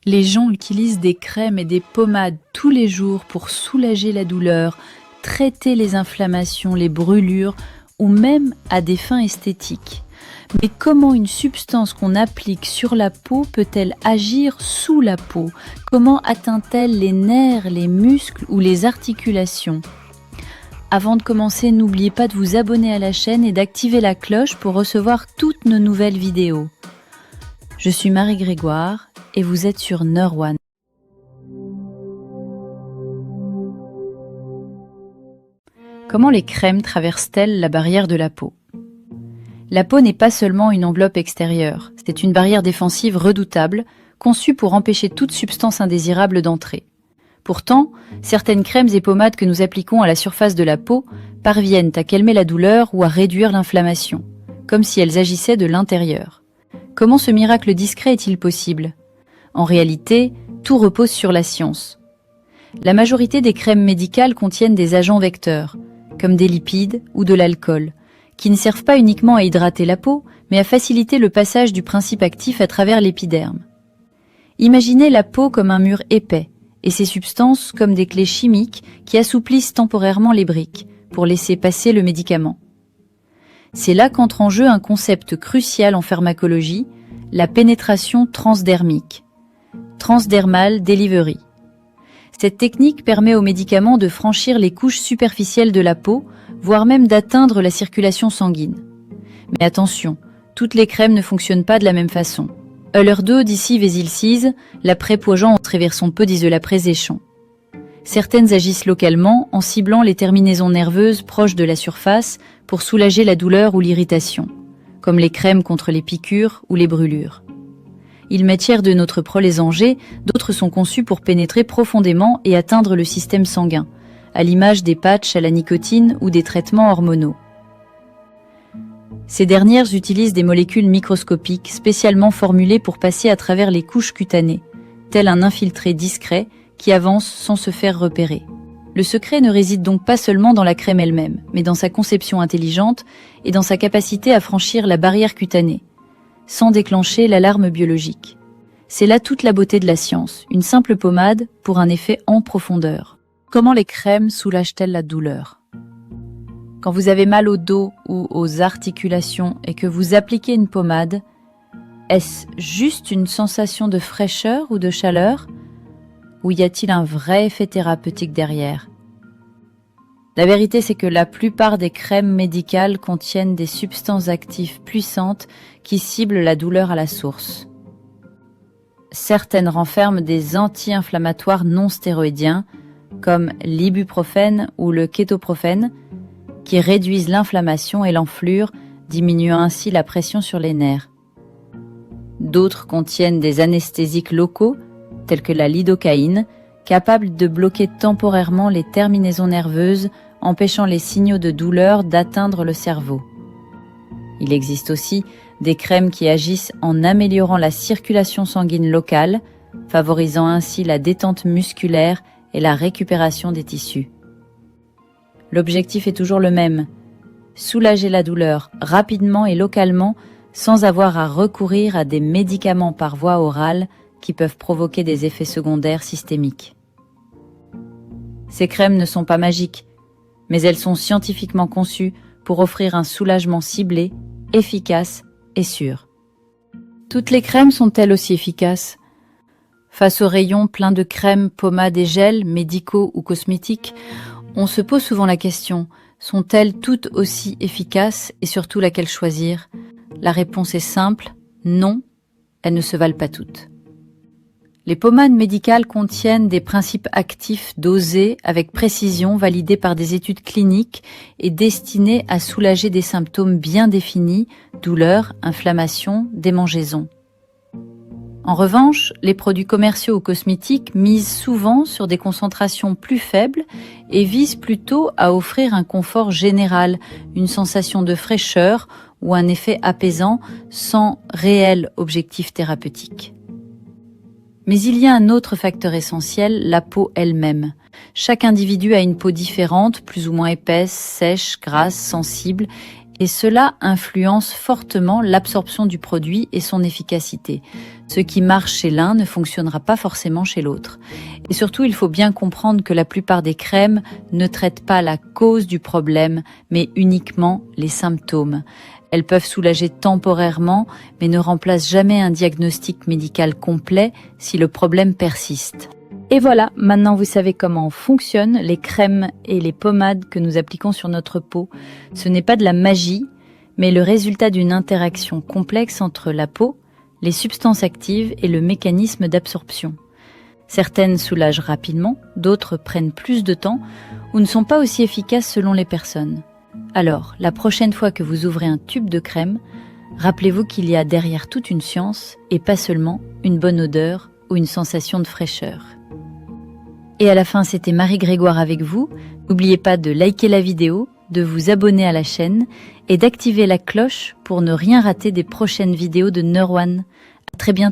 Les gens utilisent des crèmes et des pommades tous les jours pour soulager la douleur, traiter les inflammations, les brûlures ou même à des fins esthétiques. Mais comment une substance qu'on applique sur la peau peut-elle agir sous la peau? Comment atteint-elle les nerfs, les muscles ou les articulations? Avant de commencer, n'oubliez pas de vous abonner à la chaîne et d'activer la cloche pour recevoir toutes nos nouvelles vidéos. Je suis Marie Grégoire et vous êtes sur Neur1. Comment les crèmes traversent-elles la barrière de la peau? La peau n'est pas seulement une enveloppe extérieure, c'est une barrière défensive redoutable, conçue pour empêcher toute substance indésirable d'entrer. Pourtant, certaines crèmes et pommades que nous appliquons à la surface de la peau parviennent à calmer la douleur ou à réduire l'inflammation, comme si elles agissaient de l'intérieur. Comment ce miracle discret est-il possible? En réalité, tout repose sur la science. La majorité des crèmes médicales contiennent des agents vecteurs, comme des lipides ou de l'alcool, qui ne servent pas uniquement à hydrater la peau, mais à faciliter le passage du principe actif à travers l'épiderme. Imaginez la peau comme un mur épais, et ces substances comme des clés chimiques qui assouplissent temporairement les briques, pour laisser passer le médicament. C'est là qu'entre en jeu un concept crucial en pharmacologie, la pénétration transdermique, transdermal delivery. Cette technique permet aux médicaments de franchir les couches superficielles de la peau, voire même d'atteindre la circulation sanguine. Mais attention, toutes les crèmes ne fonctionnent pas de la même façon. Höllerdo d'ici Vésilcise, la prépogeant au son peu d'isolapréséchon. Certaines agissent localement en ciblant les terminaisons nerveuses proches de la surface pour soulager la douleur ou l'irritation, comme les crèmes contre les piqûres ou les brûlures. Ils matièrent de notre prolésangé, d'autres sont conçus pour pénétrer profondément et atteindre le système sanguin, à l'image des patchs à la nicotine ou des traitements hormonaux. Ces dernières utilisent des molécules microscopiques spécialement formulées pour passer à travers les couches cutanées, tel un infiltré discret qui avance sans se faire repérer. Le secret ne réside donc pas seulement dans la crème elle-même, mais dans sa conception intelligente et dans sa capacité à franchir la barrière cutanée, sans déclencher l'alarme biologique. C'est là toute la beauté de la science, une simple pommade pour un effet en profondeur. Comment les crèmes soulagent-elles la douleur? Quand vous avez mal au dos ou aux articulations et que vous appliquez une pommade, est-ce juste une sensation de fraîcheur ou de chaleur? Ou y a-t-il un vrai effet thérapeutique derrière? La vérité, c'est que la plupart des crèmes médicales contiennent des substances actives puissantes qui ciblent la douleur à la source. Certaines renferment des anti-inflammatoires non stéroïdiens, comme l'ibuprofène ou le kétoprofène, qui réduisent l'inflammation et l'enflure, diminuant ainsi la pression sur les nerfs. D'autres contiennent des anesthésiques locaux, tels que la lidocaïne, capables de bloquer temporairement les terminaisons nerveuses, empêchant les signaux de douleur d'atteindre le cerveau. Il existe aussi des crèmes qui agissent en améliorant la circulation sanguine locale, favorisant ainsi la détente musculaire et la récupération des tissus. L'objectif est toujours le même, soulager la douleur rapidement et localement sans avoir à recourir à des médicaments par voie orale qui peuvent provoquer des effets secondaires systémiques. Ces crèmes ne sont pas magiques, mais elles sont scientifiquement conçues pour offrir un soulagement ciblé, efficace et sûr. Toutes les crèmes sont-elles aussi efficaces? Face aux rayons pleins de crèmes, pommades et gels, médicaux ou cosmétiques, on se pose souvent la question, sont-elles toutes aussi efficaces et surtout laquelle choisir? La réponse est simple, non, elles ne se valent pas toutes. Les pommades médicales contiennent des principes actifs dosés avec précision validés par des études cliniques et destinés à soulager des symptômes bien définis, douleurs, inflammations, démangeaisons. En revanche, les produits commerciaux ou cosmétiques misent souvent sur des concentrations plus faibles et visent plutôt à offrir un confort général, une sensation de fraîcheur ou un effet apaisant sans réel objectif thérapeutique. Mais il y a un autre facteur essentiel, la peau elle-même. Chaque individu a une peau différente, plus ou moins épaisse, sèche, grasse, sensible, Et cela influence fortement l'absorption du produit et son efficacité. Ce qui marche chez l'un ne fonctionnera pas forcément chez l'autre. Et surtout, il faut bien comprendre que la plupart des crèmes ne traitent pas la cause du problème, mais uniquement les symptômes. Elles peuvent soulager temporairement, mais ne remplacent jamais un diagnostic médical complet si le problème persiste. Et voilà, maintenant vous savez comment fonctionnent les crèmes et les pommades que nous appliquons sur notre peau. Ce n'est pas de la magie, mais le résultat d'une interaction complexe entre la peau, les substances actives et le mécanisme d'absorption. Certaines soulagent rapidement, d'autres prennent plus de temps ou ne sont pas aussi efficaces selon les personnes. Alors, la prochaine fois que vous ouvrez un tube de crème, rappelez-vous qu'il y a derrière toute une science et pas seulement une bonne odeur ou une sensation de fraîcheur. Et à la fin, c'était Marie Grégoire avec vous. N'oubliez pas de liker la vidéo, de vous abonner à la chaîne et d'activer la cloche pour ne rien rater des prochaines vidéos de Neur1. À très bientôt.